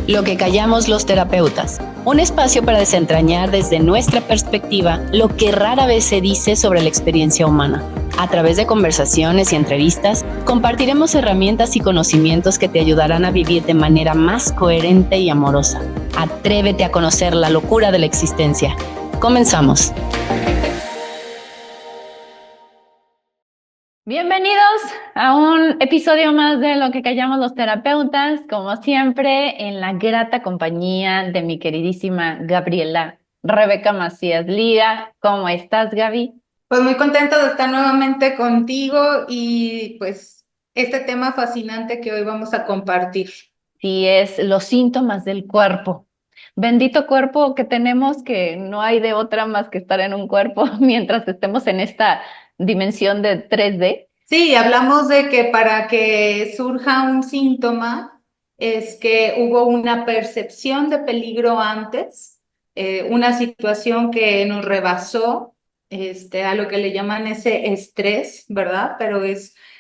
Lo que callamos los terapeutas, un espacio para desentrañar desde nuestra perspectiva lo que rara vez se dice sobre la experiencia humana. A través de conversaciones y entrevistas, compartiremos herramientas y conocimientos que te ayudarán a vivir de manera más coherente y amorosa. Atrévete a conocer la locura de la existencia. Comenzamos. Bienvenidos a un episodio más de Lo que callamos los terapeutas, como siempre en la grata compañía de mi queridísima Gabriela Rebeca Macías Lira. ¿Cómo estás, Gaby? Pues muy contenta de estar nuevamente contigo y pues este tema fascinante que hoy vamos a compartir. Sí, es los síntomas del cuerpo. Bendito cuerpo que tenemos, que no hay de otra más que estar en un cuerpo mientras estemos en esta dimensión de 3D. Sí, hablamos de que para que surja un síntoma es que hubo una percepción de peligro antes, una situación que nos rebasó, a lo que le llaman ese estrés, ¿verdad? Pero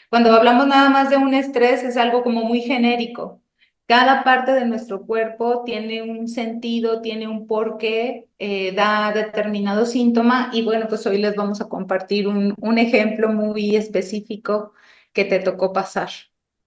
cuando hablamos nada más de un estrés, es algo como muy genérico. Cada parte de nuestro cuerpo tiene un sentido, tiene un porqué, da determinado síntoma y bueno, pues hoy les vamos a compartir un ejemplo muy específico que te tocó pasar.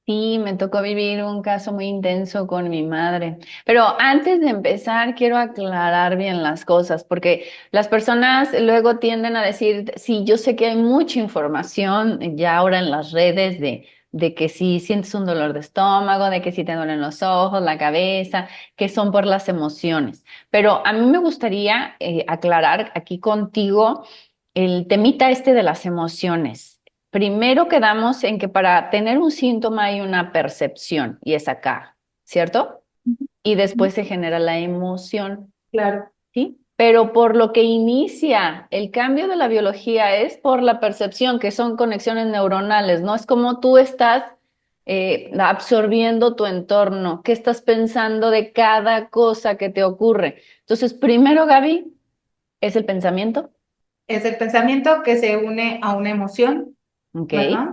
Sí, me tocó vivir un caso muy intenso con mi madre. Pero antes de empezar, quiero aclarar bien las cosas, porque las personas luego tienden a decir, sí, yo sé que hay mucha información ya ahora en las redes de que si sientes un dolor de estómago, de que si te duelen los ojos, la cabeza, que son por las emociones. Pero a mí me gustaría aclarar aquí contigo el temita este de las emociones. Primero quedamos en que para tener un síntoma hay una percepción y es acá, ¿cierto? Y después se genera la emoción, Claro. ¿sí? Pero por lo que inicia el cambio de la biología es por la percepción, que son conexiones neuronales, ¿no? Es como tú estás absorbiendo tu entorno, qué estás pensando de cada cosa que te ocurre. Entonces, primero, Gaby, es el pensamiento, Es el pensamiento que se une a una emoción, ¿ok? ¿verdad?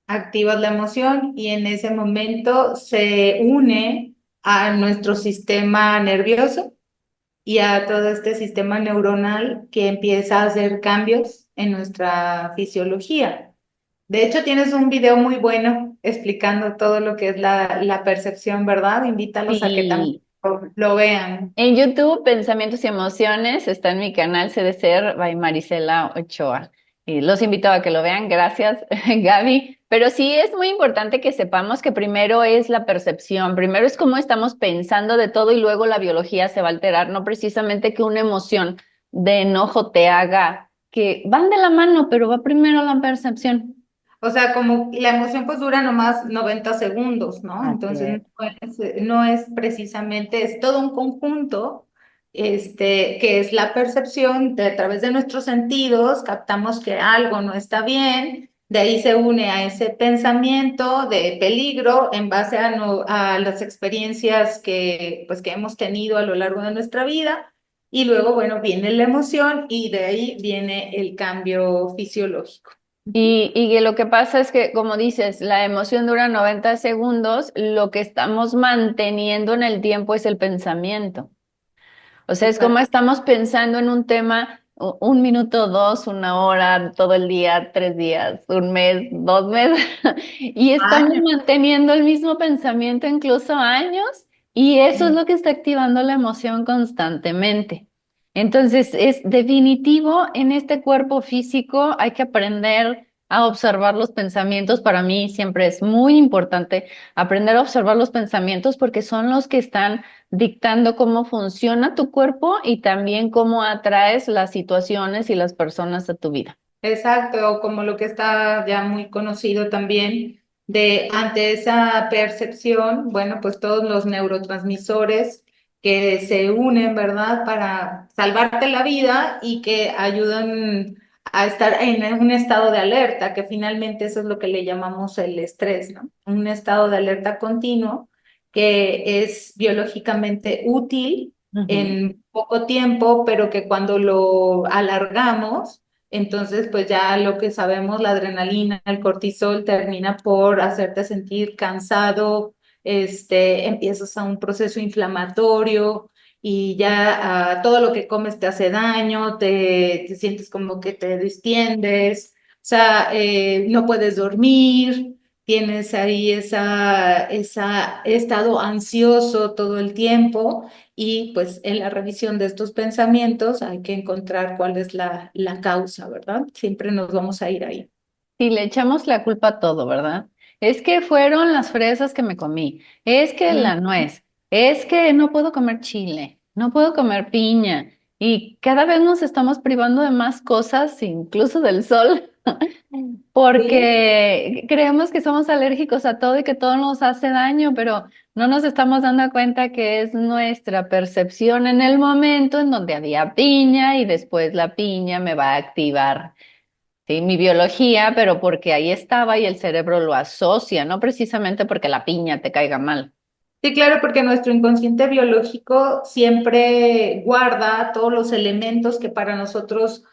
Activas la emoción y en ese momento se une a nuestro sistema nervioso y a todo este sistema neuronal que empieza a hacer cambios en nuestra fisiología. De hecho, tienes un video muy bueno explicando todo lo que es la percepción, ¿verdad? Invítalos a que también Sí. lo vean. En YouTube, Pensamientos y Emociones, está en mi canal CDCer by Marisela Ochoa. Y los invito a que lo vean. Gracias, Gaby. Pero sí es muy importante que sepamos que primero es la percepción, primero es cómo estamos pensando de todo y luego la biología se va a alterar, no precisamente que una emoción de enojo te haga que van de la mano, pero va primero la percepción. O sea, como la emoción pues dura nomás 90 segundos, ¿no? Así Entonces es. no es precisamente, es todo un conjunto, que es la percepción de a través de nuestros sentidos, captamos que algo no está bien, de ahí se une a ese pensamiento de peligro en base a las experiencias que hemos tenido a lo largo de nuestra vida, y luego, bueno, viene la emoción y de ahí viene el cambio fisiológico. Y que lo que pasa es que, como dices, la emoción dura 90 segundos, lo que estamos manteniendo en el tiempo es el pensamiento. O sea, es como Exacto. estamos pensando en un tema un minuto, dos, una hora, todo el día, 3 días, un mes, 2 meses, y estamos Años. manteniendo el mismo pensamiento incluso años, y eso es lo que está activando la emoción constantemente. Entonces, es definitivo en este cuerpo físico, hay que aprender a observar los pensamientos. Para mí siempre es muy importante aprender a observar los pensamientos porque son los que están dictando cómo funciona tu cuerpo y también cómo atraes las situaciones y las personas a tu vida. Exacto, o como lo que está ya muy conocido también, de ante esa percepción, bueno, pues todos los neurotransmisores que se unen, ¿verdad?, para salvarte la vida y que ayudan a estar en un estado de alerta, que finalmente eso es lo que le llamamos el estrés, ¿no? Un estado de alerta continuo que es biológicamente útil Ujú. en poco tiempo, pero que cuando lo alargamos, entonces, pues ya lo que sabemos, la adrenalina, el cortisol termina por hacerte sentir cansado, empiezas a un proceso inflamatorio y ya todo lo que comes te hace daño, te sientes como que te distiendes, o sea, no puedes dormir, tienes ahí esa estado ansioso todo el tiempo y pues en la revisión de estos pensamientos hay que encontrar cuál es la causa, ¿verdad? Siempre nos vamos a ir ahí. Y le echamos la culpa a todo, ¿verdad? Es que fueron las fresas que me comí, es que Mm. la nuez, es que no puedo comer chile, no puedo comer piña. Y cada vez nos estamos privando de más cosas, incluso del sol, Sí. porque creemos que somos alérgicos a todo y que todo nos hace daño, pero no nos estamos dando cuenta que es nuestra percepción en el momento en donde había piña y después la piña me va a activar. Sí, mi biología, pero porque ahí estaba y el cerebro lo asocia, no precisamente porque la piña te caiga mal. Sí, claro, porque nuestro inconsciente biológico siempre guarda todos los elementos que para nosotros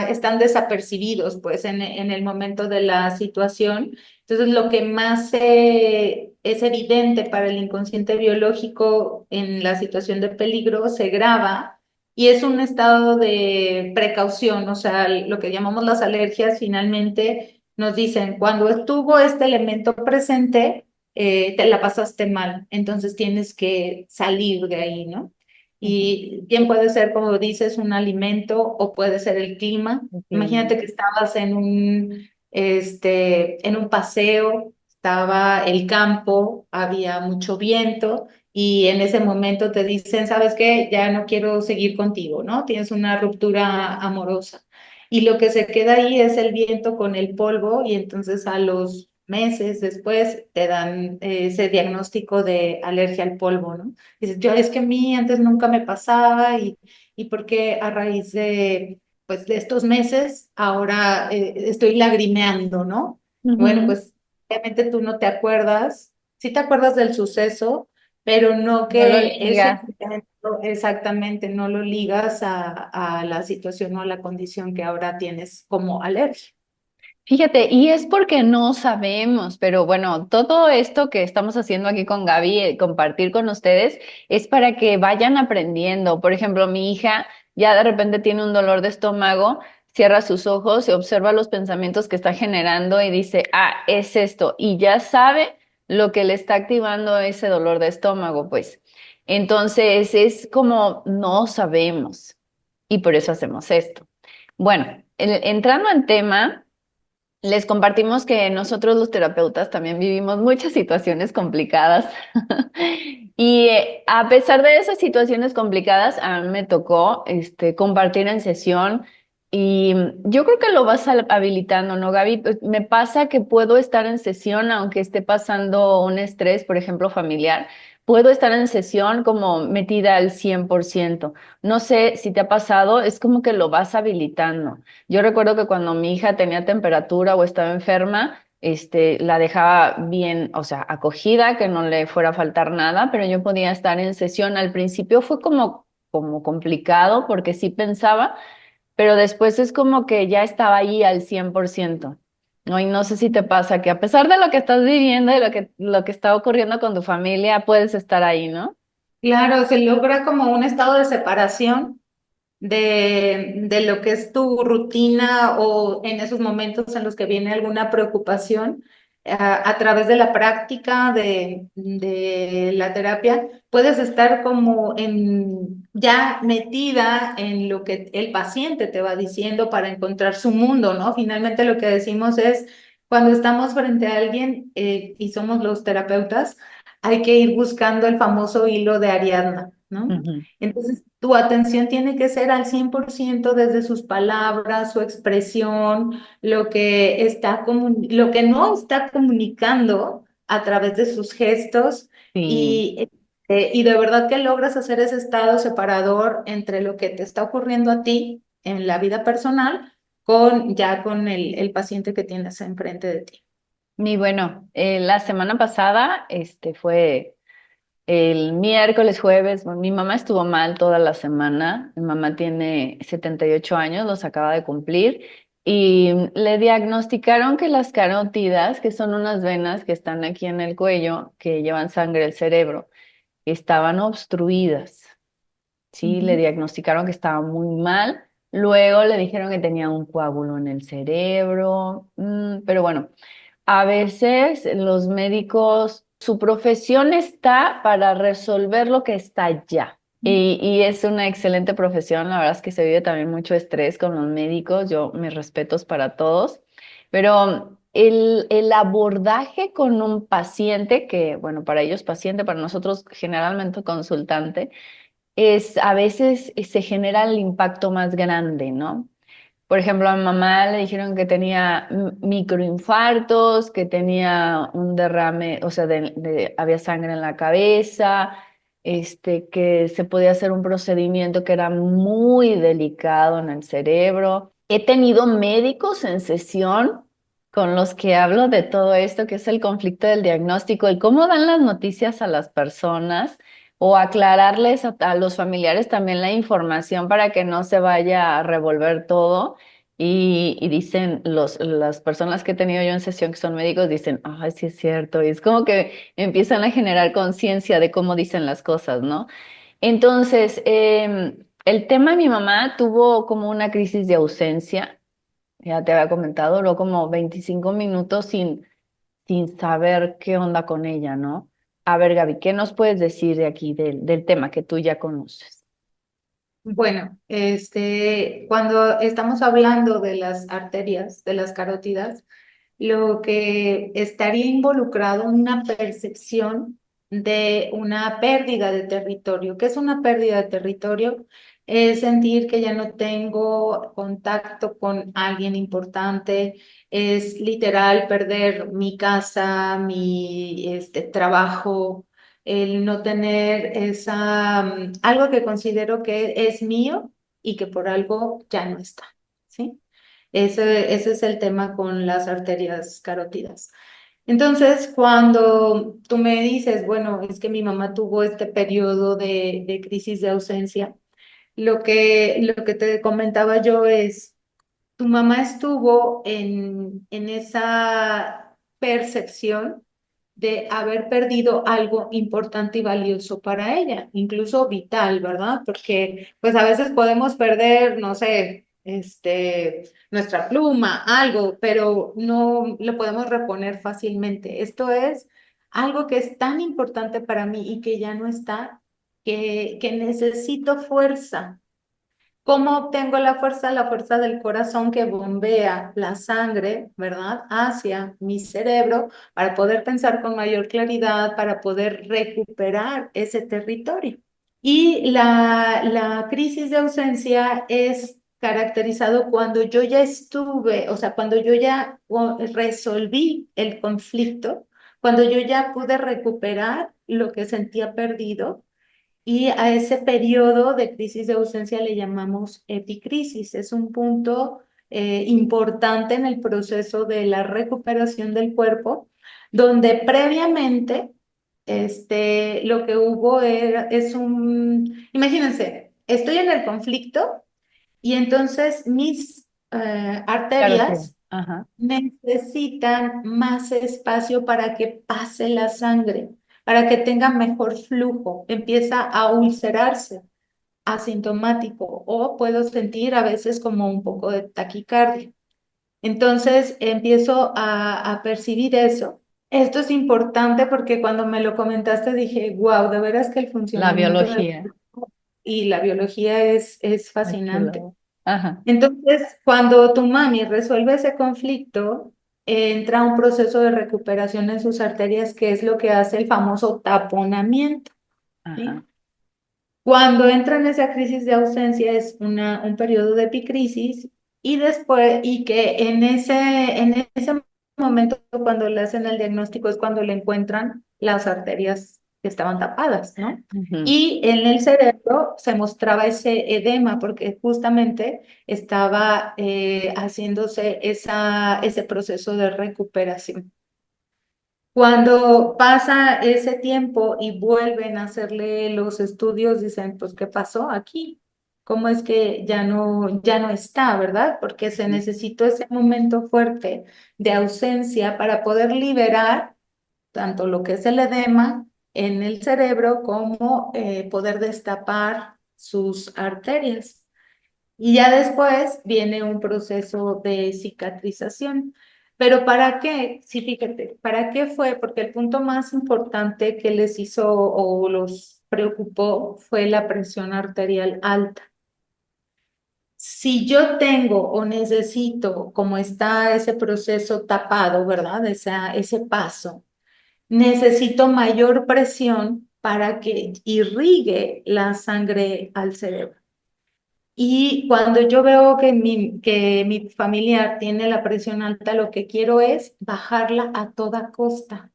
están desapercibidos, pues, en el momento de la situación. Entonces, lo que más es evidente para el inconsciente biológico en la situación de peligro se graba y es un estado de precaución, o sea, lo que llamamos las alergias finalmente nos dicen, cuando estuvo este elemento presente, te la pasaste mal, entonces tienes que salir de ahí, ¿no? Ujú. Y bien puede ser, como dices, un alimento o puede ser el clima. El clima. Imagínate que estabas en un paseo, estaba el campo, había mucho viento y en ese momento te dicen, ¿sabes qué? Ya no quiero seguir contigo, ¿no? Tienes una ruptura amorosa. Y lo que se queda ahí es el viento con el polvo y entonces a los meses después te dan ese diagnóstico de alergia al polvo, ¿no? Dices, yo es que a mí antes nunca me pasaba y porque a raíz de, pues, de estos meses ahora estoy lagrimeando, ¿no? Bueno, Ujú. pues obviamente tú no te acuerdas, sí te acuerdas del suceso, pero no No lo que ese ligas. momento exactamente no lo ligas a la situación o a la condición que ahora tienes como alergia. Fíjate, y es porque no sabemos, pero bueno, todo esto que estamos haciendo aquí con Gaby, compartir con ustedes, es para que vayan aprendiendo. Por ejemplo, mi hija ya de repente tiene un dolor de estómago, cierra sus ojos y observa los pensamientos que está generando y dice, ah, es esto, y ya sabe lo que le está activando ese dolor de estómago, pues. Entonces, es como no sabemos y por eso hacemos esto. Bueno, entrando en tema. Les compartimos que nosotros los terapeutas también vivimos muchas situaciones complicadas y a pesar de esas situaciones complicadas, a mí me tocó compartir en sesión y yo creo que lo vas habilitando, ¿no, Gaby? Pues, me pasa que puedo estar en sesión aunque esté pasando un estrés, por ejemplo, familiar, puedo estar en sesión como metida al 100%. No sé si te ha pasado, es como que lo vas habilitando. Yo recuerdo que cuando mi hija tenía temperatura o estaba enferma, la dejaba bien, o sea, acogida, que no le fuera a faltar nada, pero yo podía estar en sesión. Al principio fue como complicado porque sí pensaba, pero después es como que ya estaba ahí al 100%. ¿No? Y no sé si te pasa que a pesar de lo que estás viviendo y lo que está ocurriendo con tu familia, puedes estar ahí, ¿no? Claro, se logra como un estado de separación de lo que es tu rutina o en esos momentos en los que viene alguna preocupación, a través de la práctica de la terapia, puedes estar como ya metida en lo que el paciente te va diciendo para encontrar su mundo, ¿no? Finalmente lo que decimos es, cuando estamos frente a alguien y somos los terapeutas, hay que ir buscando el famoso hilo de Ariadna, ¿no? Ujú. Entonces, tu atención tiene que ser al 100% desde sus palabras, su expresión, lo que no está comunicando a través de sus gestos Sí. y de verdad que logras hacer ese estado separador entre lo que te está ocurriendo a ti en la vida personal con el paciente que tienes enfrente de ti. Y bueno, la semana pasada, fue el miércoles, jueves, bueno, mi mamá estuvo mal toda la semana. Mi mamá tiene 78 años, los acaba de cumplir. y le diagnosticaron que las carótidas, que son unas venas que están aquí en el cuello, que llevan sangre al cerebro, estaban obstruidas. Sí, le Ujú. diagnosticaron que estaba muy mal. Luego le dijeron que tenía un coágulo en el cerebro. Pero bueno, a veces los médicos, su profesión está para resolver lo que está ya. Y es una excelente profesión. La verdad es que se vive también mucho estrés con los médicos. Yo, mis respetos para todos. Pero el abordaje con un paciente, que bueno, para ellos paciente, para nosotros generalmente consultante, es a veces se genera el impacto más grande, ¿no? Por ejemplo, a mi mamá le dijeron que tenía microinfartos, que tenía un derrame, o sea, había sangre en la cabeza, que se podía hacer un procedimiento que era muy delicado en el cerebro. He tenido médicos en sesión con los que hablo de todo esto, que es el conflicto del diagnóstico, el cómo dan las noticias a las personas o aclararles a los familiares también la información para que no se vaya a revolver todo. Y dicen, las personas que he tenido yo en sesión que son médicos dicen, ay, sí es cierto. Y es como que empiezan a generar conciencia de cómo dicen las cosas, ¿no? Entonces, el tema de mi mamá tuvo como una crisis de ausencia, ya te había comentado, duró como 25 minutos sin saber qué onda con ella, ¿no? A ver, Gaby, ¿qué nos puedes decir de aquí del tema que tú ya conoces? Bueno, cuando estamos hablando de las arterias, de las carótidas, lo que estaría involucrado en una percepción de una pérdida de territorio. ¿Qué es una pérdida de territorio? Es sentir que ya no tengo contacto con alguien importante, es literal perder mi casa, mi trabajo, el no tener algo que considero que es mío y que por algo ya no está, ¿sí? Ese es el tema con las arterias carótidas. Entonces, cuando tú me dices, bueno, es que mi mamá tuvo este periodo de crisis de ausencia, lo que te comentaba yo es, tu mamá estuvo en esa percepción de haber perdido algo importante y valioso para ella, incluso vital, ¿verdad? Porque pues a veces podemos perder, no sé, nuestra pluma, algo, pero no lo podemos reponer fácilmente. Esto es algo que es tan importante para mí y que ya no está, que necesito fuerza. ¿Cómo obtengo la fuerza? La fuerza del corazón que bombea la sangre, ¿verdad? Hacia mi cerebro para poder pensar con mayor claridad, para poder recuperar ese territorio. Y la crisis de ausencia es caracterizado cuando yo ya estuve, o sea, cuando yo ya resolví el conflicto, cuando yo ya pude recuperar lo que sentía perdido y a ese periodo de crisis de ausencia le llamamos epicrisis. Es un punto importante en el proceso de la recuperación del cuerpo, donde previamente lo que hubo imagínense, estoy en el conflicto y entonces mis Claro, tío. arterias Ajá. necesitan más espacio para que pase la sangre, para que tenga mejor flujo, empieza a ulcerarse, asintomático, o puedo sentir a veces como un poco de taquicardia. Entonces empiezo a percibir eso. Esto es importante porque cuando me lo comentaste dije, wow, de veras que el La funcionamiento del biología. cuerpo y la biología es Ay, qué fascinante. loco. Ajá. Entonces, cuando tu mami resuelve ese conflicto, entra un proceso de recuperación en sus arterias, que es lo que hace el famoso taponamiento, Ajá. ¿sí? Cuando entra en esa crisis de ausencia es un periodo de epicrisis y después, y que en ese momento cuando le hacen el diagnóstico es cuando le encuentran las arterias que estaban tapadas, ¿no? Ujú. Y en el cerebro se mostraba ese edema porque justamente estaba haciéndose ese proceso de recuperación. Cuando pasa ese tiempo y vuelven a hacerle los estudios, dicen, pues, ¿qué pasó aquí? cómo es que ya no está, ¿verdad? Porque se necesitó ese momento fuerte de ausencia para poder liberar tanto lo que es el edema en el cerebro como poder destapar sus arterias. Y ya después viene un proceso de cicatrización. Pero ¿para qué? Sí, fíjate, ¿para qué fue? Porque el punto más importante que les hizo o los preocupó fue la presión arterial alta. Si yo tengo o necesito, como está ese proceso tapado, ¿verdad? Ese paso, necesito mayor presión para que irrigue la sangre al cerebro. Y cuando yo veo que mi familiar tiene la presión alta, lo que quiero es bajarla a toda costa.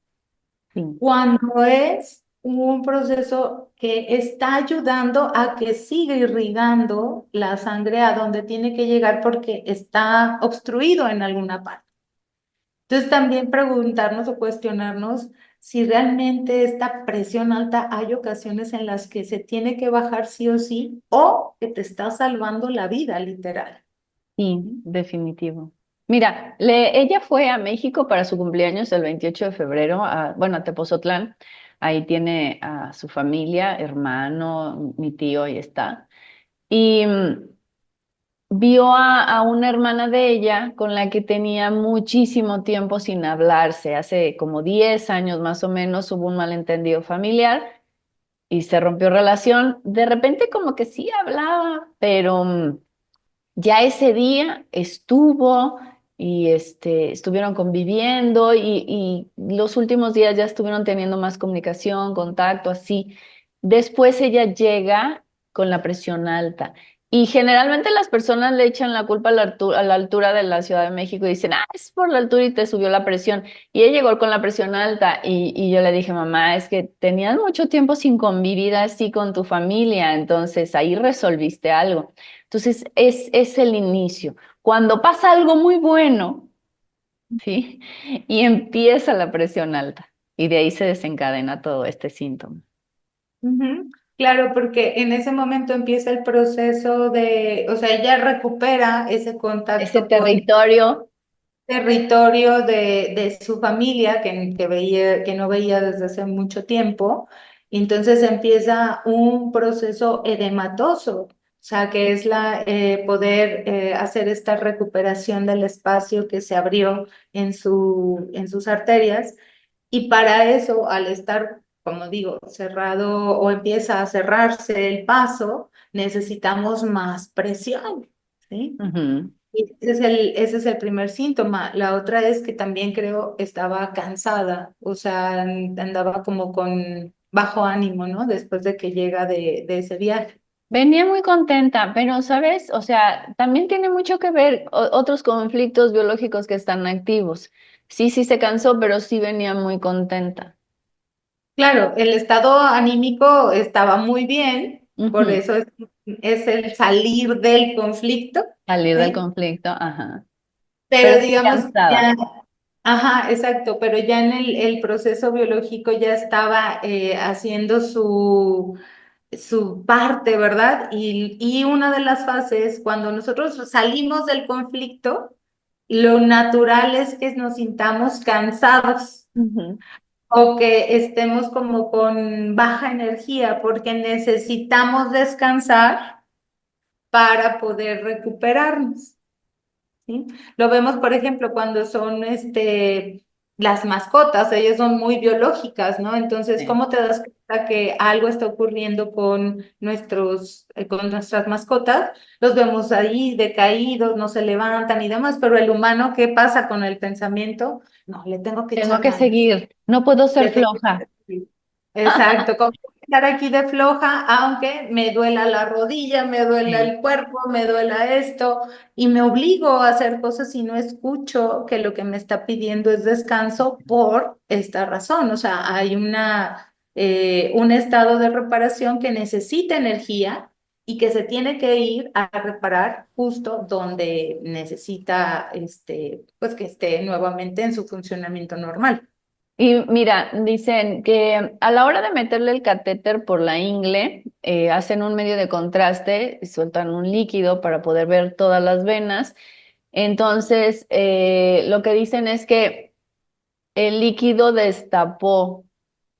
Sí. Cuando es un proceso que está ayudando a que siga irrigando la sangre a donde tiene que llegar porque está obstruido en alguna parte. Entonces también preguntarnos o cuestionarnos si realmente esta presión alta hay ocasiones en las que se tiene que bajar sí o que te está salvando la vida, literal. Sí, definitivo. Mira, ella fue a México para su cumpleaños el 28 de febrero, bueno, a Tepozotlán. Ahí tiene a su familia, hermano, mi tío, ahí está. Y vio a una hermana de ella con la que tenía muchísimo tiempo sin hablarse. Hace como 10 años más o menos hubo un malentendido familiar y se rompió relación. De repente como que sí hablaba, pero ya ese día estuvo y estuvieron conviviendo y los últimos días ya estuvieron teniendo más comunicación, contacto, así. Después ella llega con la presión alta. Y generalmente las personas le echan la culpa a la altura de la Ciudad de México y dicen, es por la altura y te subió la presión. Y ella llegó con la presión alta y yo le dije, mamá, es que tenías mucho tiempo sin convivir así con tu familia, entonces ahí resolviste algo. Entonces, es el inicio. Cuando pasa algo muy bueno, ¿sí? Y empieza la presión alta. Y de ahí se desencadena todo este síntoma. Ujú. Claro, porque en ese momento empieza el proceso de, o sea, ella recupera ese Ese contacto con territorio. territorio de su familia que no veía desde hace mucho tiempo. Y entonces empieza un proceso edematoso, o sea, que es poder hacer esta recuperación del espacio que se abrió en sus arterias. Y para eso, al estar, como digo, cerrado o empieza a cerrarse el paso, necesitamos más presión, ¿sí? Ujú. Y ese es el primer síntoma. La otra es que también creo estaba cansada, o sea, andaba como con bajo ánimo, ¿no? Después de que llega de ese viaje. Venía muy contenta, pero, ¿sabes? O sea, también tiene mucho que ver otros conflictos biológicos que están activos. Sí, sí se cansó, pero sí venía muy contenta. Claro, el estado anímico estaba muy bien, por Ujú. eso es el salir del conflicto, Salir del ¿sí? conflicto, ajá. Pero Pero sí digamos, cansada. ya, ajá, exacto, pero ya en el proceso biológico ya estaba haciendo su parte, ¿verdad? Y una de las fases, cuando nosotros salimos del conflicto, lo natural es que nos sintamos cansados Ujú. o que estemos como con baja energía porque necesitamos descansar para poder recuperarnos. ¿Sí? Lo vemos, por ejemplo, cuando son las mascotas, ellas son muy biológicas, ¿no? Entonces, Sí. ¿cómo te das cuenta que algo está ocurriendo con con nuestras mascotas? Los vemos ahí decaídos, no se levantan y demás, pero el humano, ¿qué pasa con el pensamiento? No, le tengo que Tengo echar que ganas. seguir, no puedo ser Le tengo floja. que... Exacto, como estar aquí de floja, aunque me duela la rodilla, me duela Sí. el cuerpo, me duela esto, y me obligo a hacer cosas y no escucho que lo que me está pidiendo es descanso por esta razón. O sea, hay un estado de reparación que necesita energía y que se tiene que ir a reparar justo donde necesita, pues que esté nuevamente en su funcionamiento normal. Y mira, dicen que a la hora de meterle el catéter por la ingle, hacen un medio de contraste y sueltan un líquido para poder ver todas las venas. Entonces, lo que dicen es que el líquido destapó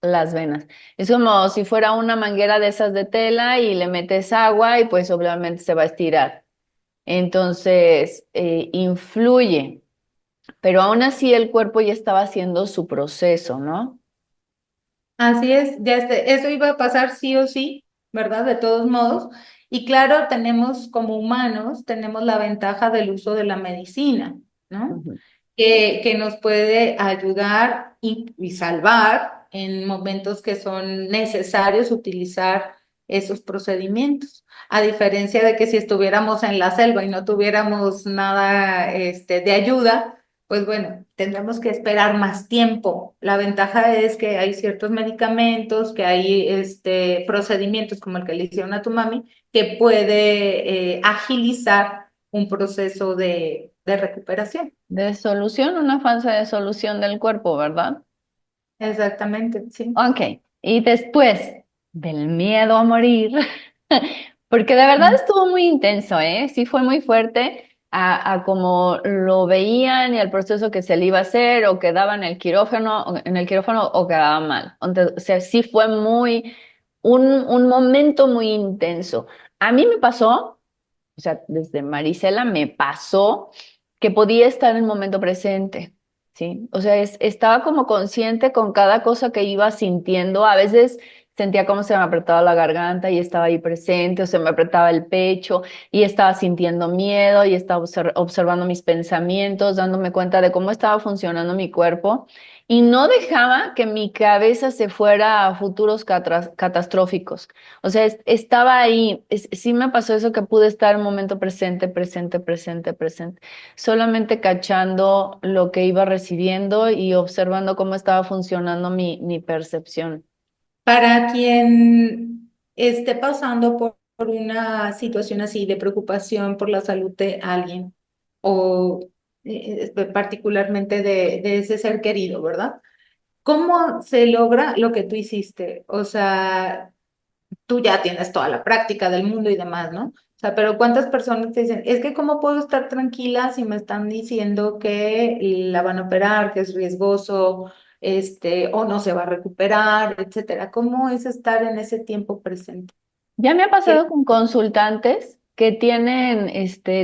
las venas. Es como si fuera una manguera de esas de tela y le metes agua y pues obviamente se va a estirar. Entonces, influye, pero aún así el cuerpo ya estaba haciendo su proceso, ¿no? Así es, eso iba a pasar sí o sí, ¿verdad? De todos modos. Y claro, tenemos como humanos, tenemos la ventaja del uso de la medicina, ¿no? Ujú. Que nos puede ayudar y salvar en momentos que son necesarios utilizar esos procedimientos. A diferencia de que si estuviéramos en la selva y no tuviéramos nada, de ayuda, pues bueno, tendremos que esperar más tiempo. La ventaja es que hay ciertos medicamentos, que hay procedimientos como el que le hicieron a tu mami, que puede agilizar un proceso de recuperación. De solución, una fase de solución del cuerpo, ¿verdad? Exactamente, sí. Ok, y después del miedo a morir, porque de verdad Mm. estuvo muy intenso, ¿eh? Sí fue muy fuerte a como lo veían y al proceso que se le iba a hacer o quedaba en el quirófano o quedaba mal. O sea, sí fue un momento muy intenso. A mí me pasó, o sea, desde Marisela me pasó que podía estar en el momento presente, ¿sí? O sea, estaba como consciente con cada cosa que iba sintiendo. A veces sentía como se me apretaba la garganta y estaba ahí presente, o se me apretaba el pecho y estaba sintiendo miedo y estaba observando mis pensamientos, dándome cuenta de cómo estaba funcionando mi cuerpo. Y no dejaba que mi cabeza se fuera a futuros catastróficos. O sea, estaba ahí, sí me pasó eso que pude estar en el momento presente, presente, presente, presente, solamente cachando lo que iba recibiendo y observando cómo estaba funcionando mi percepción. Para quien esté pasando por una situación así de preocupación por la salud de alguien o particularmente de ese ser querido, ¿verdad? ¿Cómo se logra lo que tú hiciste? O sea, tú ya tienes toda la práctica del mundo y demás, ¿no? O sea, pero ¿cuántas personas te dicen, es que cómo puedo estar tranquila si me están diciendo que la van a operar, que es riesgoso, o no se va a recuperar, etcétera? ¿Cómo es estar en ese tiempo presente? Ya me ha Que pasado con consultantes que tienen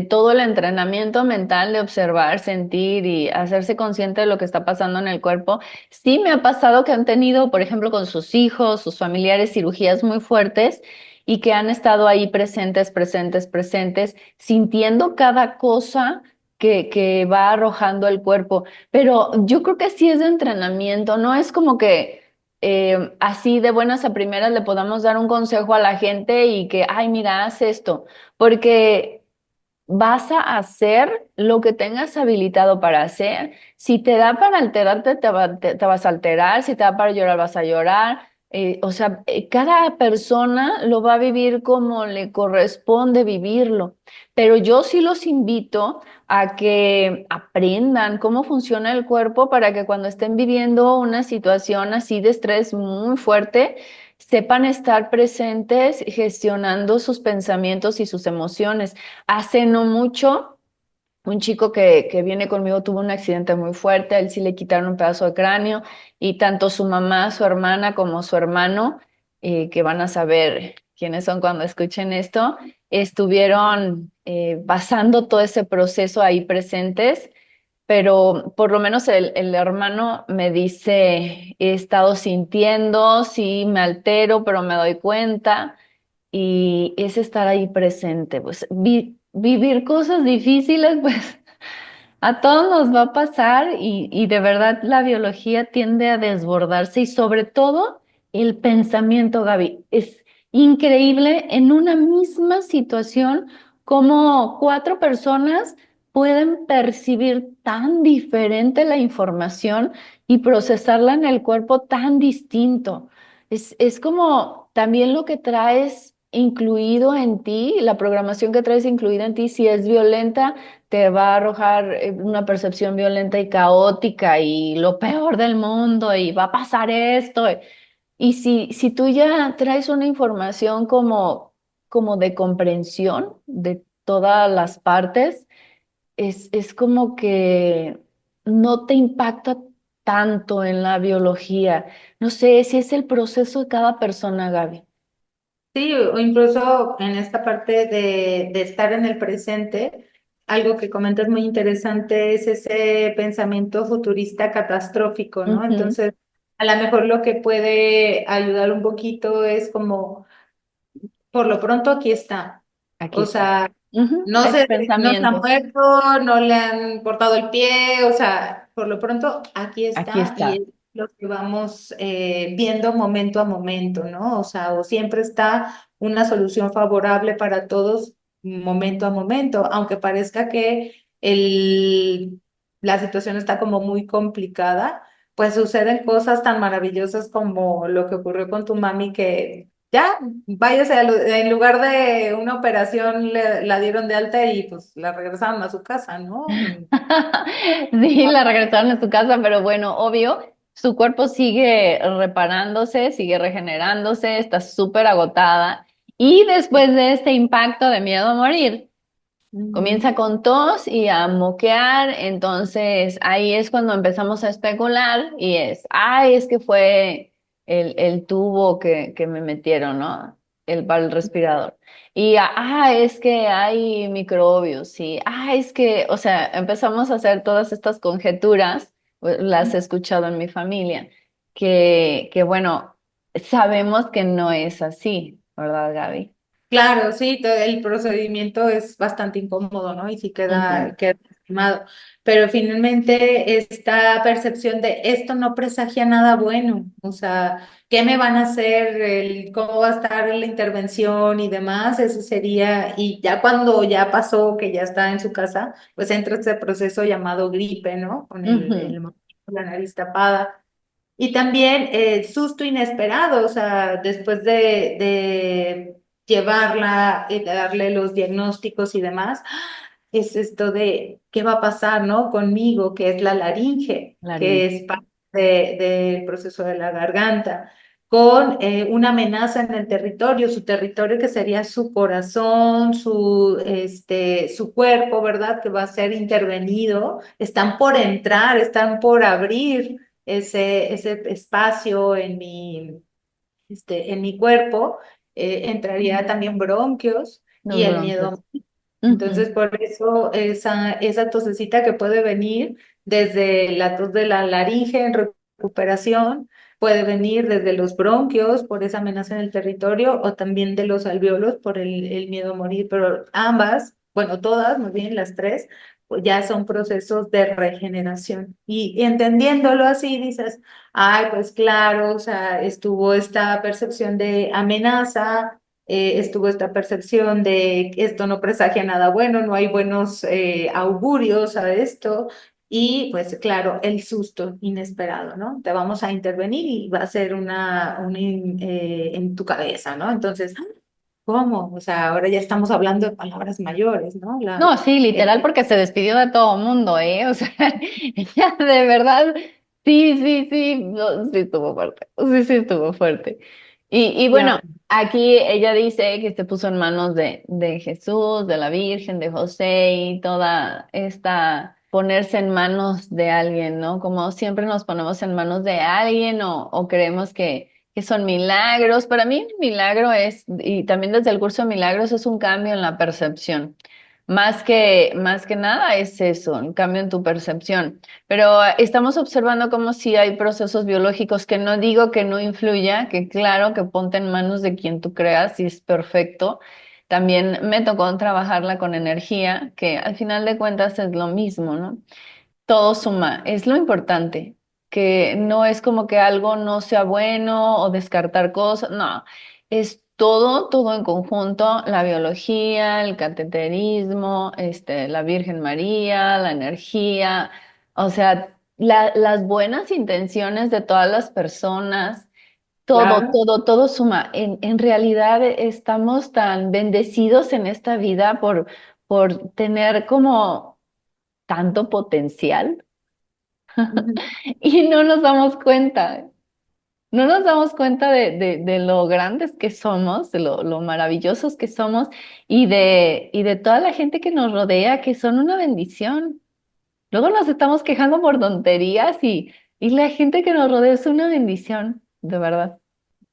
todo el entrenamiento mental de observar, sentir y hacerse consciente de lo que está pasando en el cuerpo. Sí me ha pasado que han tenido, por ejemplo, con sus hijos, sus familiares, cirugías muy fuertes y que han estado ahí presentes, presentes, presentes, sintiendo cada cosa que va arrojando el cuerpo. Pero yo creo que sí es de entrenamiento, no es como que así de buenas a primeras le podamos dar un consejo a la gente y que, ay, mira, haz esto, porque vas a hacer lo que tengas habilitado para hacer. Si te da para alterarte, te vas a alterar, si te da para llorar, vas a llorar. O sea, cada persona lo va a vivir como le corresponde vivirlo, pero yo sí los invito a que aprendan cómo funciona el cuerpo para que cuando estén viviendo una situación así de estrés muy fuerte, sepan estar presentes gestionando sus pensamientos y sus emociones. Hace no mucho, un chico que viene conmigo tuvo un accidente muy fuerte, a él sí le quitaron un pedazo de cráneo y tanto su mamá, su hermana como su hermano, que van a saber quiénes son cuando escuchen esto, estuvieron pasando todo ese proceso ahí presentes, pero por lo menos el hermano me dice, he estado sintiendo, sí me altero, pero me doy cuenta y es estar ahí presente, pues vivir cosas difíciles, pues a todos nos va a pasar y de verdad la biología tiende a desbordarse y sobre todo el pensamiento, Gaby. Es increíble en una misma situación como cuatro personas pueden percibir tan diferente la información y procesarla en el cuerpo tan distinto. Es como también lo que traes. incluido en ti, la programación que traes incluida en ti, si es violenta, te va a arrojar una percepción violenta y caótica y lo peor del mundo y va a pasar esto. Y si tú ya traes una información como de comprensión de todas las partes, es como que no te impacta tanto en la biología. No sé si es el proceso de cada persona, Gaby. Sí, o incluso en esta parte de estar en el presente, algo que comentas muy interesante es ese pensamiento futurista catastrófico, ¿no? Ujú. Entonces, a lo mejor lo que puede ayudar un poquito es como, por lo pronto aquí está. Aquí O está. sea, Ujú. no Es se, no se ha pensamientos. muerto, no le han cortado el pie, o sea, por lo pronto aquí Aquí está y está. es lo que vamos viendo momento a momento, ¿no? O sea, o siempre está una solución favorable para todos momento a momento, aunque parezca que la situación está como muy complicada, pues suceden cosas tan maravillosas como lo que ocurrió con tu mami que ya, váyase, en lugar de una operación la dieron de alta y pues la regresaron a su casa, ¿no? Sí, la regresaron a su casa, pero bueno, obvio, su cuerpo sigue reparándose, sigue regenerándose, está súper agotada. Y después de este impacto de miedo a morir, Ujú. comienza con tos y a moquear, entonces ahí es cuando empezamos a especular y ay, es que fue el tubo que me metieron, ¿no? Para el respirador. Y, es que hay microbios, sí, es que, o sea, empezamos a hacer todas estas conjeturas, las he escuchado en mi familia, que bueno, sabemos que no es así, ¿verdad, Gaby? Claro, sí, todo el procedimiento es bastante incómodo, ¿no? Y sí Ujú. queda lastimado. Pero finalmente esta percepción de esto no presagia nada bueno, o sea, ¿qué me van a hacer? ¿Cómo va a estar la intervención y demás? Eso sería, y ya cuando ya pasó, que ya está en su casa, pues entra este proceso llamado gripe, ¿no? Con Ujú. la nariz tapada. Y también susto inesperado, o sea, después de llevarla y darle los diagnósticos y demás, es esto de qué va a pasar, ¿no? Conmigo, que es la laringe, que Laringe. es parte del proceso de la garganta, con una amenaza en el territorio, su territorio que sería su corazón, su cuerpo, ¿verdad? Que va a ser intervenido, están por entrar, están por abrir ese espacio en mi cuerpo, entraría también bronquios Los y el bronquios. miedo. Entonces, Ujú. por eso esa tosecita que puede venir desde la tos de la laringe en recuperación, puede venir desde los bronquios por esa amenaza en el territorio o también de los alvéolos por el miedo a morir, pero ambas, bueno, todas, más bien las tres, pues ya son procesos de regeneración. Y entendiéndolo así, dices, ay, pues claro, o sea, estuvo esta percepción de amenaza, estuvo esta percepción de que esto no presagia nada bueno, no hay buenos augurios a esto. Y pues claro, el susto inesperado, ¿no? Te vamos a intervenir y va a ser en tu cabeza, ¿no? Entonces, ¿cómo? O sea, ahora ya estamos hablando de palabras mayores, ¿no? No, sí, literal, porque se despidió de todo mundo, ¿eh? O sea, ella de verdad, sí, sí, sí, no, sí estuvo fuerte, sí, sí estuvo fuerte. Y bueno, Claro. aquí ella dice que se puso en manos de Jesús, de la Virgen, de José y toda esta ponerse en manos de alguien, ¿no? Como siempre nos ponemos en manos de alguien o creemos que son milagros. Para mí, un milagro es, y también desde el curso de milagros, es un cambio en la percepción. Más que nada es eso, un cambio en tu percepción. Pero estamos observando como si hay procesos biológicos que no digo que no influya, que claro que ponte en manos de quien tú creas y es perfecto. También me tocó trabajarla con energía, que al final de cuentas es lo mismo, ¿no? Todo suma, es lo importante, que no es como que algo no sea bueno o descartar cosas, no, es todo en conjunto, la biología, el cateterismo, la Virgen María, la energía, o sea, las buenas intenciones de todas las personas, todo, Claro. todo, todo suma. En realidad estamos tan bendecidos en esta vida por tener como tanto potencial Ujú. y no nos damos cuenta. No nos damos cuenta de lo grandes que somos, de lo maravillosos que somos y de toda la gente que nos rodea, que son una bendición. Luego nos estamos quejando por tonterías y la gente que nos rodea es una bendición, de verdad.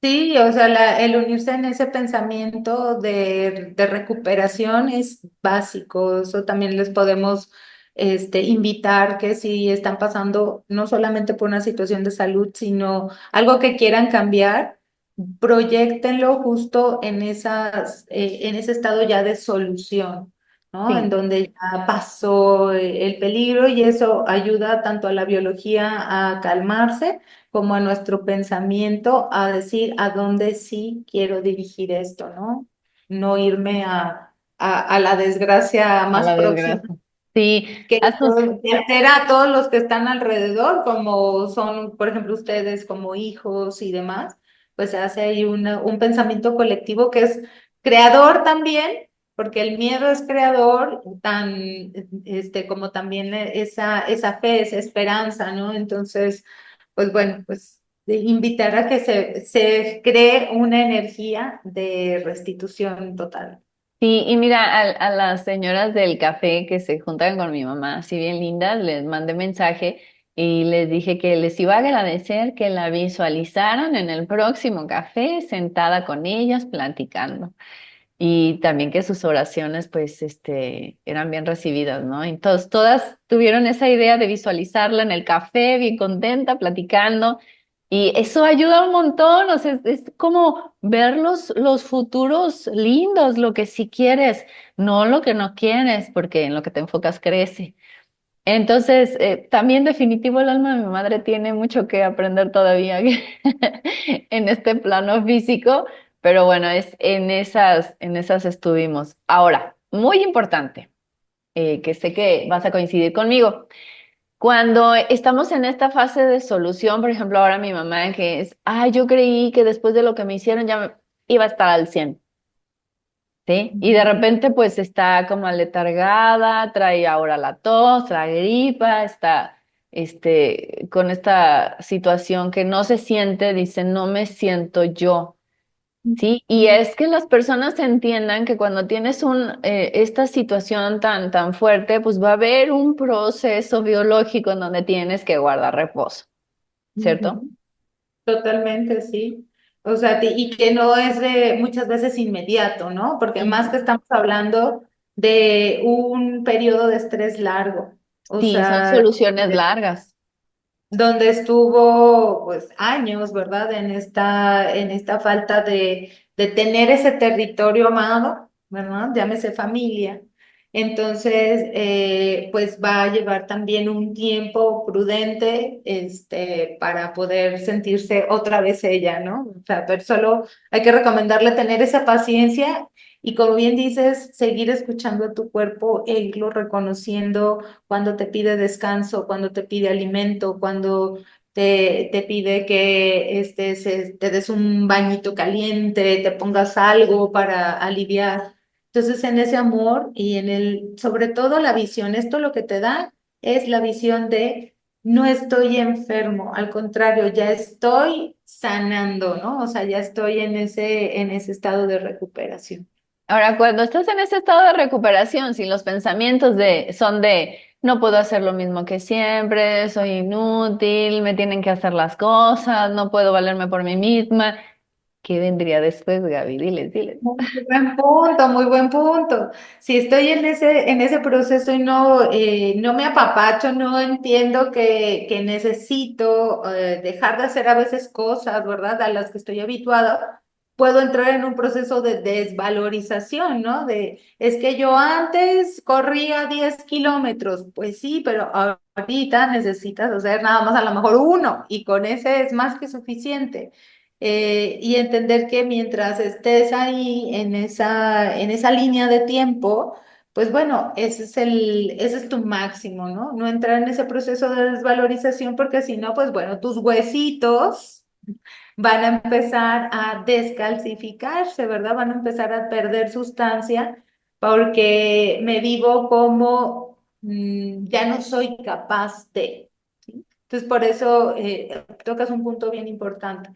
Sí, o sea, el unirse en ese pensamiento de recuperación es básico. Eso también les podemos invitar que si están pasando no solamente por una situación de salud, sino algo que quieran cambiar, proyéctenlo justo en ese estado ya de solución, ¿no? En Sí, donde ya pasó el peligro y eso ayuda tanto a la biología a calmarse como a nuestro pensamiento a decir a dónde sí quiero dirigir esto, ¿no? No irme a la desgracia a más la próxima, desgracia. Sí, que haznos, que altera a todos los que están alrededor, como son, por ejemplo, ustedes como hijos y demás, pues se hace ahí un pensamiento colectivo que es creador también, porque el miedo es creador, como también esa fe, esa esperanza, ¿no? Entonces, pues bueno, pues de invitar a que se cree una energía de restitución total. sí, y mira, a las señoras del café que se juntan con mi mamá, así bien lindas, les mandé mensaje y les dije que les iba a agradecer que la visualizaran en el próximo café, sentada con ellas, platicando. Y también que sus oraciones, pues, eran bien recibidas, ¿no? Entonces, todas tuvieron esa idea de visualizarla en el café, bien contenta, platicando. Y eso ayuda un montón, o sea, es como ver los futuros lindos, lo que sí quieres, no lo que no quieres, porque en lo que te enfocas crece. Entonces, también definitivo el alma de mi madre tiene mucho que aprender todavía en este plano físico, pero bueno, es en esas estuvimos. Ahora, muy importante, que sé que vas a coincidir conmigo. Cuando estamos en esta fase de solución, por ejemplo, ahora mi mamá que es, ay, yo creí que después de lo que me hicieron iba a estar al 100. ¿Sí? Y de repente pues está como aletargada, trae ahora la tos, la gripa, está con esta situación que no se siente, dice, no me siento yo, ¿sí? Y es que las personas entiendan que cuando tienes esta situación tan fuerte, pues va a haber un proceso biológico en donde tienes que guardar reposo, ¿cierto? Ujú. Totalmente, sí. O sea, y que no es de muchas veces inmediato, ¿no? Porque más que Ujú. estamos hablando de un periodo de estrés largo. O Sí, son sea, soluciones largas. donde estuvo pues años, ¿verdad? En esta falta de tener ese territorio amado, ¿verdad? Llámese familia. Entonces, pues va a llevar también un tiempo prudente, para poder sentirse otra vez ella, ¿no? O sea, pero solo hay que recomendarle tener esa paciencia y como bien dices, seguir escuchando a tu cuerpo e irlo reconociendo cuando te pide descanso, cuando te pide alimento, cuando te pide que te des un bañito caliente, te pongas algo para aliviar. Entonces, en ese amor y sobre todo la visión, esto lo que te da es la visión de no estoy enfermo, al contrario, ya estoy sanando, ¿no? O sea, ya estoy en ese estado de recuperación. Ahora, cuando estás en ese estado de recuperación, si los pensamientos son de no puedo hacer lo mismo que siempre, soy inútil, me tienen que hacer las cosas, no puedo valerme por mí misma, ¿qué vendría después, Gaby? Diles, diles. Muy buen punto, muy buen punto. Si estoy en ese proceso y no me apapacho, no entiendo que necesito dejar de hacer a veces cosas, ¿verdad? A las que estoy habituada, puedo entrar en un proceso de desvalorización, ¿no? Es que yo antes corría 10 kilómetros, pues sí, pero ahorita necesitas hacer nada más a lo mejor uno y con ese es más que suficiente y entender que mientras estés ahí en esa línea de tiempo, pues bueno, ese es tu máximo, ¿no? No entrar en ese proceso de desvalorización porque si no, pues bueno, tus huesitos van a empezar a descalcificarse, ¿verdad? Van a empezar a perder sustancia porque me vivo como ya no soy capaz de. ¿Sí? Entonces, por eso tocas un punto bien importante.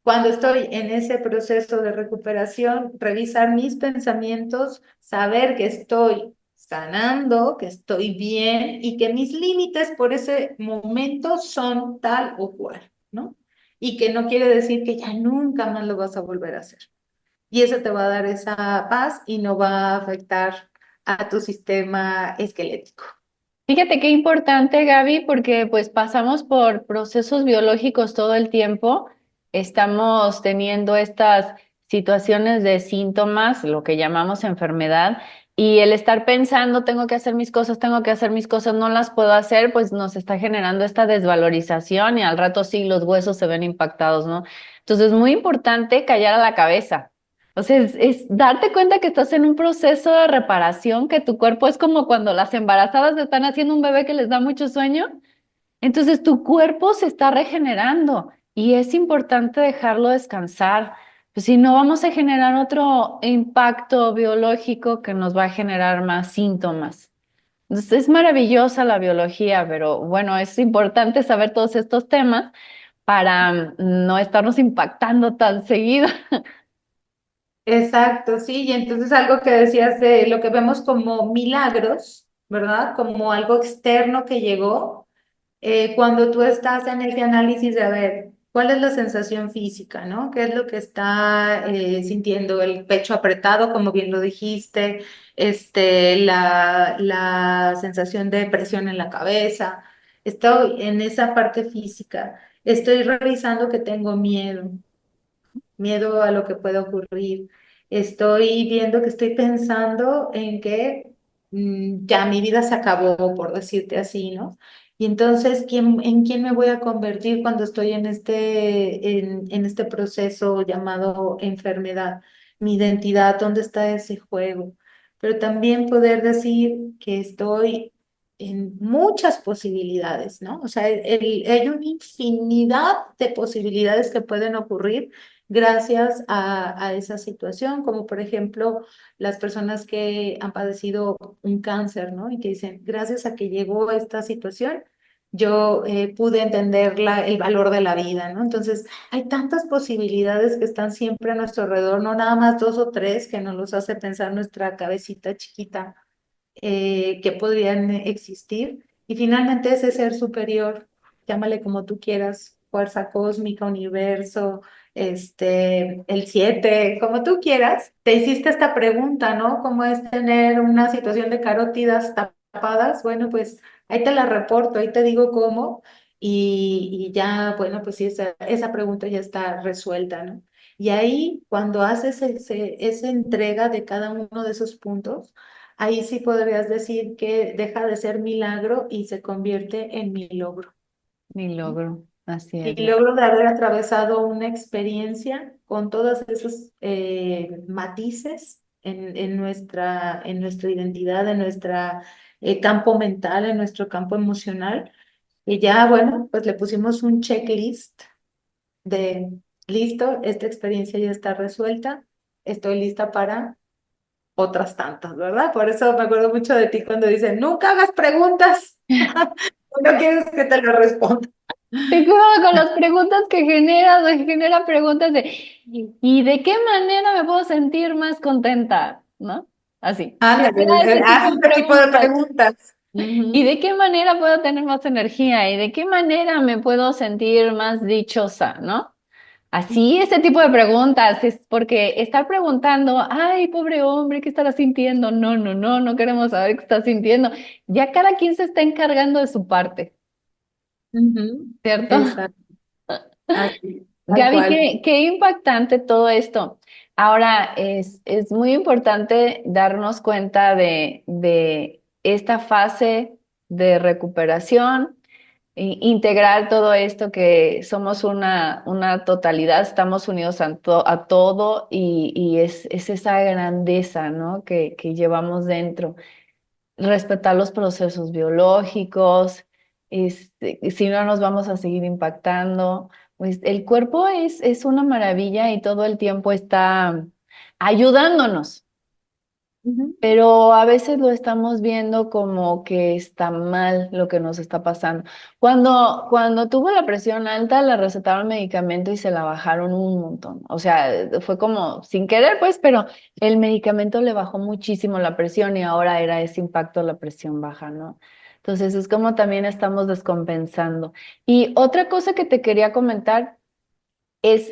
Cuando estoy en ese proceso de recuperación, revisar mis pensamientos, saber que estoy sanando, que estoy bien y que mis límites por ese momento son tal o cual, ¿no? Y que no quiere decir que ya nunca más lo vas a volver a hacer. Y eso te va a dar esa paz y no va a afectar a tu sistema esquelético. Fíjate qué importante, Gaby, porque pues pasamos por procesos biológicos todo el tiempo. Estamos teniendo estas situaciones de síntomas, lo que llamamos enfermedad, y el estar pensando, tengo que hacer mis cosas, tengo que hacer mis cosas, no las puedo hacer, pues nos está generando esta desvalorización y al rato sí los huesos se ven impactados, ¿no? Entonces es muy importante callar a la cabeza. O sea, es darte cuenta que estás en un proceso de reparación, que tu cuerpo es como cuando las embarazadas están haciendo un bebé que les da mucho sueño. Entonces tu cuerpo se está regenerando y es importante dejarlo descansar. Pues si no, vamos a generar otro impacto biológico que nos va a generar más síntomas. Entonces es maravillosa la biología, pero bueno, es importante saber todos estos temas para no estarnos impactando tan seguido. Exacto, sí, y entonces algo que decías de lo que vemos como milagros, ¿verdad? Como algo externo que llegó, cuando tú estás en ese análisis de a ver, ¿cuál es la sensación física, ¿no? ¿Qué es lo que está sintiendo? El pecho apretado, como bien lo dijiste, la sensación de presión en la cabeza. Estoy en esa parte física. Estoy revisando que tengo miedo, miedo a lo que pueda ocurrir. Estoy viendo que estoy pensando en que ya mi vida se acabó, por decirte así, ¿no? Y entonces, ¿en quién me voy a convertir cuando estoy en este proceso llamado enfermedad? Mi identidad, ¿dónde está ese juego? Pero también poder decir que estoy en muchas posibilidades, ¿no? O sea, hay una infinidad de posibilidades que pueden ocurrir gracias a esa situación, como por ejemplo las personas que han padecido un cáncer, ¿no? Y que dicen, gracias a que llegó esta situación, yo pude entender el valor de la vida, ¿no? Entonces, hay tantas posibilidades que están siempre a nuestro alrededor, no nada más dos o tres que nos los hace pensar nuestra cabecita chiquita que podrían existir. Y finalmente ese ser superior, llámale como tú quieras, fuerza cósmica, universo, el siete, como tú quieras, te hiciste esta pregunta, ¿no? ¿Cómo es tener una situación de carótidas tapadas? Bueno, pues ahí te la reporto, ahí te digo cómo. Y ya, bueno, pues sí, esa pregunta ya está resuelta, ¿no? Y ahí, cuando haces esa entrega de cada uno de esos puntos, ahí sí podrías decir que deja de ser milagro y se convierte en mi logro. Mi logro, así es. Y logro de haber atravesado una experiencia con todos esos matices en nuestra identidad, en nuestro campo mental, en nuestro campo emocional. Y ya, bueno, pues le pusimos un checklist de, listo, esta experiencia ya está resuelta, estoy lista para otras tantas, ¿verdad? Por eso me acuerdo mucho de ti cuando dicen, nunca hagas preguntas, no quieres que te lo responda. Te cuidado con las preguntas que generas, que genera preguntas de ¿y de qué manera me puedo sentir más contenta? ¿No? Así. Ándale, Genera ese tipo haz de este tipo de preguntas. preguntas. ¿Y Ujú, de qué manera puedo tener más energía? ¿Y de qué manera me puedo sentir más dichosa? ¿No? Así, este tipo de preguntas, es porque estar preguntando, ay, pobre hombre, ¿qué estará sintiendo? No, no, no, no queremos saber qué está sintiendo. Ya cada quien se está encargando de su parte, ujú, ¿cierto? exacto, así, tal Gaby, cual. qué impactante todo esto. Ahora, es muy importante darnos cuenta de esta fase de recuperación, integrar todo esto que somos una totalidad, estamos unidos a todo y es esa grandeza, ¿no? que llevamos dentro. Respetar los procesos biológicos, si no nos vamos a seguir impactando. Pues el cuerpo es una maravilla y todo el tiempo está ayudándonos. Ujú. Pero a veces lo estamos viendo como que está mal lo que nos está pasando. Cuando tuvo la presión alta, le recetaron medicamento y se la bajaron un montón. O sea, fue como sin querer, pues, pero el medicamento le bajó muchísimo la presión y ahora era ese impacto la presión baja, ¿no? Entonces es como también estamos descompensando. Y otra cosa que te quería comentar es,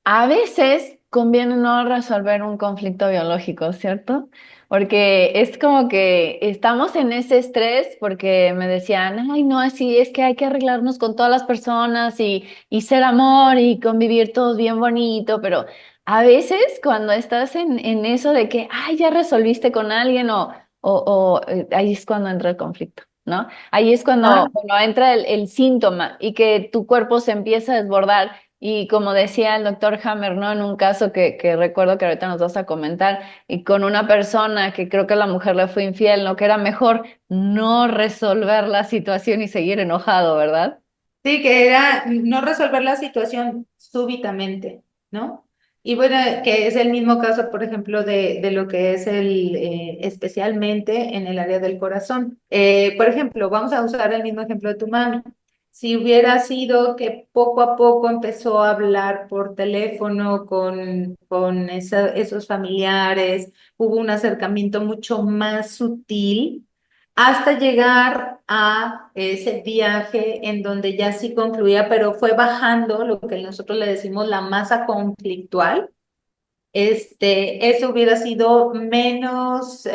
a veces conviene no resolver un conflicto biológico, ¿cierto? Porque es como que estamos en ese estrés porque me decían, ay, no, así es que hay que arreglarnos con todas las personas y ser amor y convivir todos bien bonito, pero a veces cuando estás en eso de que, ay, ya resolviste con alguien ahí es cuando entra el conflicto. ¿No? Ahí es cuando entra el síntoma y que tu cuerpo se empieza a desbordar y como decía el doctor Hammer, ¿no? En un caso que recuerdo que ahorita nos vas a comentar, y con una persona que creo que la mujer le fue infiel, ¿no? Que era mejor no resolver la situación y seguir enojado, ¿verdad? Sí, que era no resolver la situación súbitamente, ¿no? Y bueno, que es el mismo caso, por ejemplo, de lo que es especialmente en el área del corazón. Por ejemplo, vamos a usar el mismo ejemplo de tu mami. Si hubiera sido que poco a poco empezó a hablar por teléfono con esos familiares, hubo un acercamiento mucho más sutil hasta llegar a ese viaje en donde ya sí concluía, pero fue bajando lo que nosotros le decimos la masa conflictual. Eso hubiera sido menos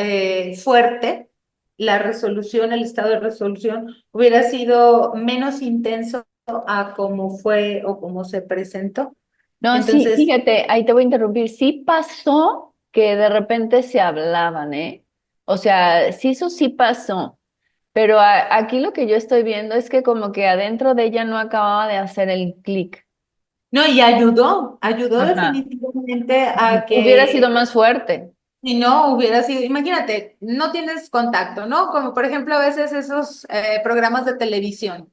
fuerte, la resolución, el estado de resolución hubiera sido menos intenso a cómo fue o cómo se presentó. No, sí, Entonces, fíjate, ahí te voy a interrumpir. Sí pasó que de repente se hablaban, ¿eh? O sea, sí, eso sí pasó. Pero aquí lo que yo estoy viendo es que como que adentro de ella no acababa de hacer el clic. no, y ayudó Ajá. definitivamente a Hubiera sido que más fuerte. si no hubiera sido, imagínate, no tienes contacto, ¿no? Como por ejemplo a veces esos programas de televisión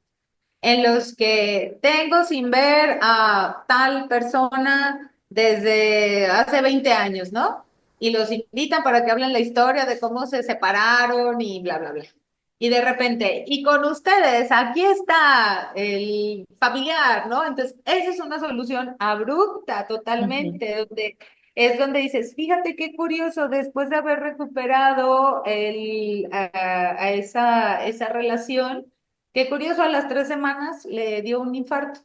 en los que tengo sin ver a tal persona desde hace 20 años, ¿no? Y los invitan para que hablen la historia de cómo se separaron y bla, bla, bla. Y de repente, y con ustedes, aquí está el familiar, ¿no? Entonces, esa es una solución abrupta Ujú. totalmente, donde es donde dices, fíjate qué curioso, después de haber recuperado a esa relación, qué curioso, a las 3 semanas le dio un infarto.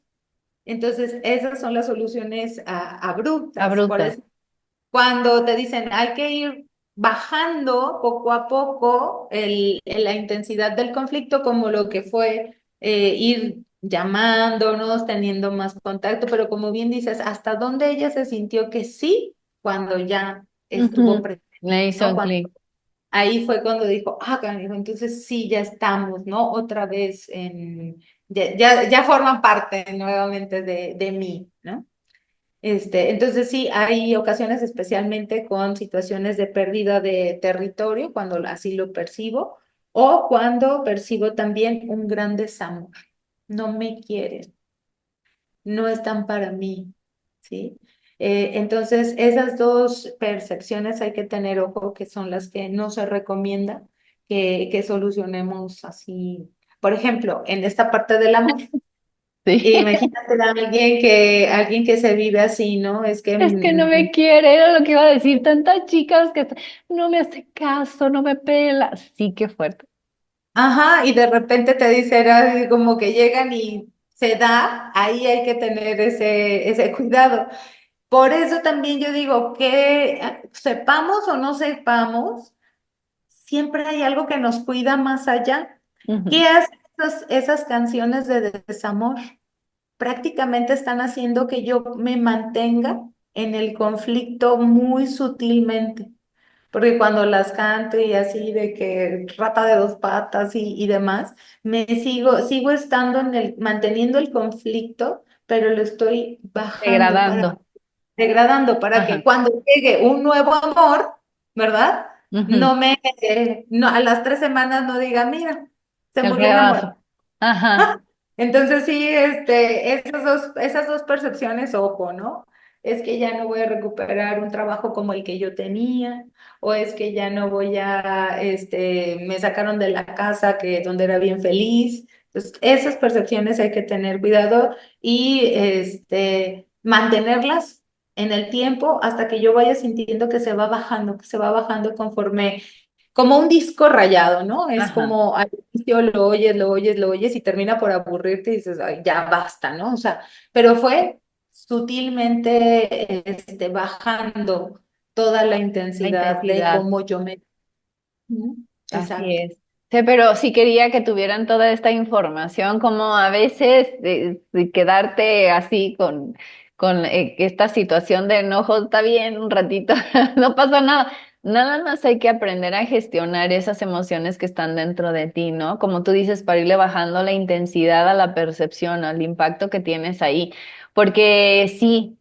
Entonces, esas son las soluciones abruptas. Por Abruptas. eso, cuando te dicen hay que ir bajando poco a poco la intensidad del conflicto, como lo que fue ir llamándonos, teniendo más contacto, pero como bien dices, hasta dónde ella se sintió que sí, cuando ya estuvo Ujú. presente, Le hizo ¿no? el clic. Ahí fue cuando dijo, canijo, entonces sí, ya estamos, ¿no? Otra vez ya forman parte nuevamente de mí, ¿no? Entonces sí, hay ocasiones especialmente con situaciones de pérdida de territorio, cuando así lo percibo, o cuando percibo también un gran desamor. No me quieren, no están para mí, ¿sí? Entonces, esas dos percepciones hay que tener ojo, que son las que no se recomienda que solucionemos así. Por ejemplo, en esta parte del amor, Sí. imagínate a alguien que se vive así, ¿no? Es que Es que no me quiere, era lo que iba a decir. Tantas chicas que no me hace caso, no me pela. Sí, qué fuerte. ajá, y de repente te dicen así como que llegan y se da, ahí hay que tener ese cuidado. Por eso también yo digo que sepamos o no sepamos, siempre hay algo que nos cuida más allá. Ujú. ¿Qué hacen esas canciones de desamor? Prácticamente están haciendo que yo me mantenga en el conflicto muy sutilmente. Porque cuando las canto y así de que rata de dos patas y demás, sigo estando manteniendo el conflicto, pero lo estoy bajando Degradando. degradando para Ajá. que cuando llegue un nuevo amor, ¿verdad? Ujú. No, a las 3 semanas no diga, mira, se El murió enamorado. rebajo. Ajá. Entonces sí, esas dos percepciones, ojo, ¿no? Es que ya no voy a recuperar un trabajo como el que yo tenía, o es que ya no voy a, me sacaron de la casa que donde era bien feliz. Entonces, esas percepciones hay que tener cuidado y mantenerlas en el tiempo hasta que yo vaya sintiendo que se va bajando conforme como un disco rayado, ¿no? Es Ajá. como al inicio lo oyes, lo oyes, lo oyes y termina por aburrirte y dices, "Ay, ya basta, ¿no?" O sea, pero fue sutilmente bajando toda la La intensidad de intensidad. cómo yo me... Ujú. Así Exacto. es. Sí, pero sí quería que tuvieran toda esta información, como a veces de quedarte así con esta situación de enojo, está bien un ratito, no pasa nada. Nada más hay que aprender a gestionar esas emociones que están dentro de ti, ¿no? Como tú dices, para irle bajando la intensidad a la percepción, al impacto que tienes ahí. Porque sí.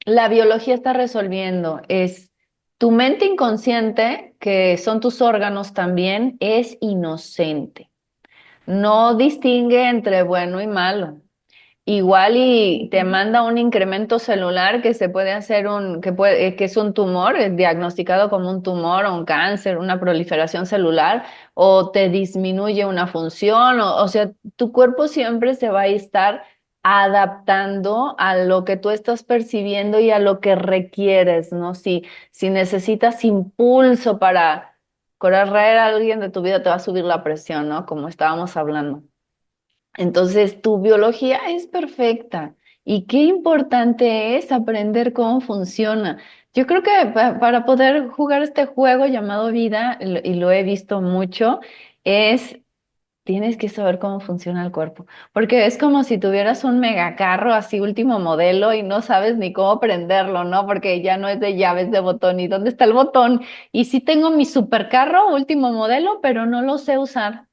La biología está resolviendo, es tu mente inconsciente, que son tus órganos también, es inocente. No distingue entre bueno y malo. Igual y te manda un incremento celular que se puede hacer que es un tumor, diagnosticado como un tumor o un cáncer, una proliferación celular, o te disminuye una función, o sea, tu cuerpo siempre se va a estar adaptando a lo que tú estás percibiendo y a lo que requieres, ¿no? Si necesitas impulso para correr a alguien de tu vida, te va a subir la presión, ¿no? Como estábamos hablando. Entonces, tu biología es perfecta y qué importante es aprender cómo funciona. Yo creo que para poder jugar este juego llamado vida, y lo he visto mucho, es tienes que saber cómo funciona el cuerpo, porque es como si tuvieras un megacarro así último modelo y no sabes ni cómo prenderlo, ¿no? Porque ya no es de llaves de botón y dónde está el botón. Y sí tengo mi supercarro último modelo, pero no lo sé usar.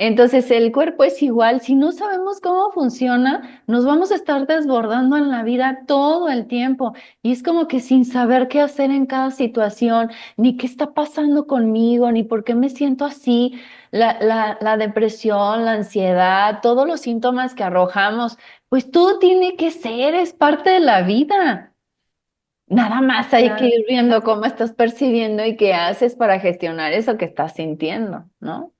Entonces, el cuerpo es igual. Si no sabemos cómo funciona, nos vamos a estar desbordando en la vida todo el tiempo. Y es como que sin saber qué hacer en cada situación, ni qué está pasando conmigo, ni por qué me siento así. La depresión, la ansiedad, todos los síntomas que arrojamos, pues todo tiene que ser, es parte de la vida. Nada más hay que Claro. ir viendo cómo estás percibiendo y qué haces para gestionar eso que estás sintiendo, ¿no?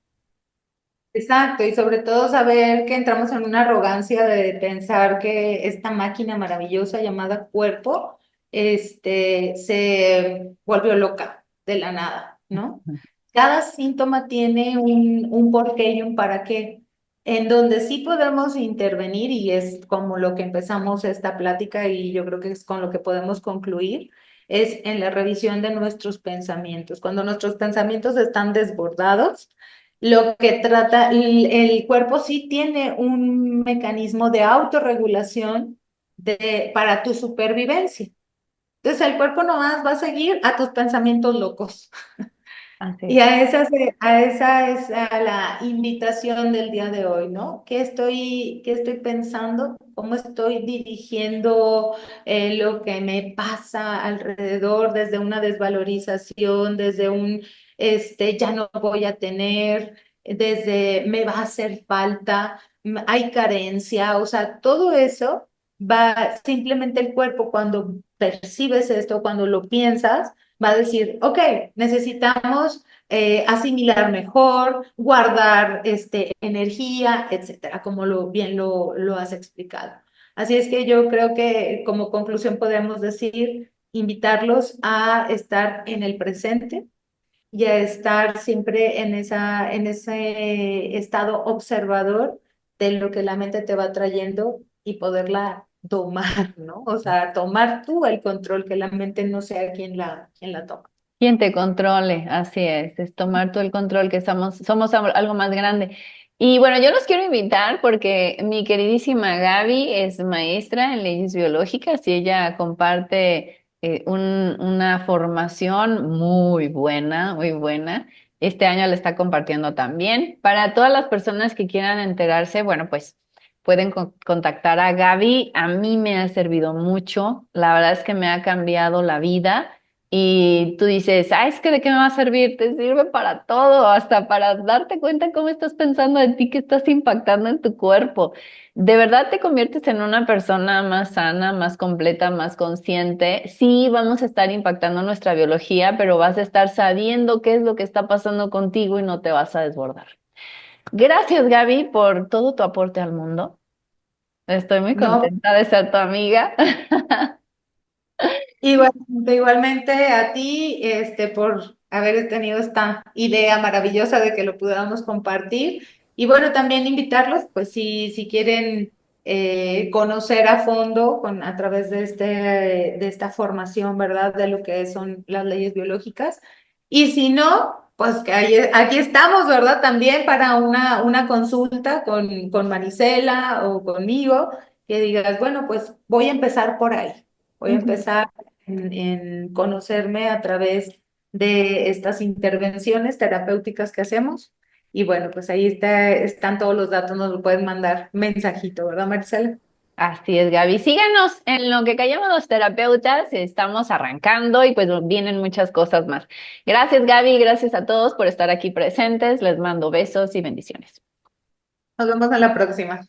Exacto, y sobre todo saber que entramos en una arrogancia de pensar que esta máquina maravillosa llamada cuerpo, se volvió loca de la nada, ¿no? Cada síntoma tiene un porqué y un para qué, en donde sí podemos intervenir y es como lo que empezamos esta plática y yo creo que es con lo que podemos concluir, es en la revisión de nuestros pensamientos. Cuando nuestros pensamientos están desbordados, lo que trata, el cuerpo sí tiene un mecanismo de autorregulación para tu supervivencia. Entonces el cuerpo nomás va a seguir a tus pensamientos locos. Así Y es. a esa es a la invitación del día de hoy, ¿no? Qué estoy pensando? ¿Cómo estoy dirigiendo lo que me pasa alrededor desde una desvalorización, desde un, ya no voy a tener, desde me va a hacer falta, hay carencia, o sea, todo eso va, simplemente el cuerpo cuando percibes esto, cuando lo piensas, va a decir, ok, necesitamos asimilar mejor, guardar energía, etcétera, como bien lo has explicado. Así es que yo creo que como conclusión podemos decir, invitarlos a estar en el presente y a estar siempre en ese estado observador de lo que la mente te va trayendo y poderla domar, ¿no? O sea, tomar tú el control, que la mente no sea quien la toma. Quien te controle, así es tomar tú el control, que somos algo más grande. Y bueno, yo los quiero invitar porque mi queridísima Gaby es maestra en leyes biológicas y ella comparte una formación muy buena, muy buena. Este año la está compartiendo también. Para todas las personas que quieran enterarse, bueno, pues pueden contactar a Gaby. A mí me ha servido mucho, la verdad es que me ha cambiado la vida y tú dices, ah, es que ¿de qué me va a servir? Te sirve para todo, hasta para darte cuenta cómo estás pensando de ti, que estás impactando en tu cuerpo. De verdad te conviertes en una persona más sana, más completa, más consciente. Sí, vamos a estar impactando nuestra biología, pero vas a estar sabiendo qué es lo que está pasando contigo y no te vas a desbordar. Gracias, Gaby, por todo tu aporte al mundo. Estoy muy No, contenta de ser tu amiga. igualmente a ti, por haber tenido esta idea maravillosa de que lo pudiéramos compartir. Y bueno, también invitarlos, pues si quieren conocer a fondo a través de esta formación, ¿verdad? De lo que son las leyes biológicas. Y si no, pues que aquí estamos, ¿verdad? También para una consulta con Marisela o conmigo, que digas, bueno, pues voy a empezar por ahí. Voy a Ujú. empezar en conocerme a través de estas intervenciones terapéuticas que hacemos. Y bueno, pues ahí están todos los datos, nos lo pueden mandar mensajito, ¿verdad, Marcela? Así es, Gaby. Síganos en lo que callamos los terapeutas. Estamos arrancando y pues vienen muchas cosas más. Gracias, Gaby. Gracias a todos por estar aquí presentes. Les mando besos y bendiciones. Nos vemos en la próxima.